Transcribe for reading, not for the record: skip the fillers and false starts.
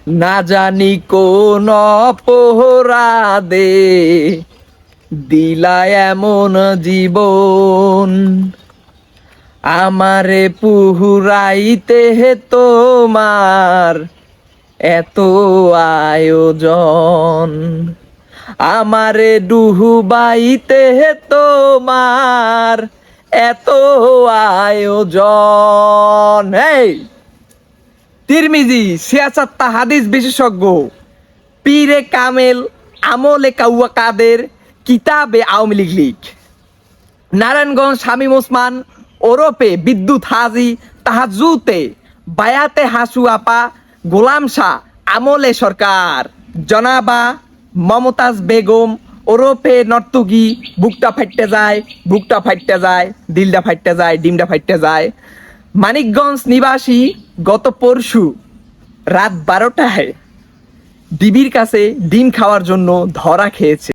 না জানি কোন অপরাধে দিলা এমন জীবন, আমারে পুহুরাইতে তোমার এত আয়োজন, আমারে ডুবাইতে তোমার এত আয়োজন। এই তিরমিজি সিয়াসাত্তা হাদিস বিশেষজ্ঞ পীরে কামেল আমলে কাউয়া কাদের কিতাবে আওয়ামী লীগ লীগ নারায়ণগঞ্জ শামীম ওসমান ওরফে বিদ্যুৎ হাজি তাহাজুতে বায়াতে হাসু আপা গোলাম শাহ আমলে সরকার জনাবা মমতাজ বেগম ওরফে নর্তকী বুকটা ফাইটতে যায়, বুকটা ফাইটতে যায়, দিলটা ফাইটতে যায়, ডিমটা ফাইটতে যায়। মানিকগঞ্জ নিবাসী গত পরশু রাত 12টায় ডিবির কাছে ডিম খাওয়ার জন্য ধরা খেয়েছে।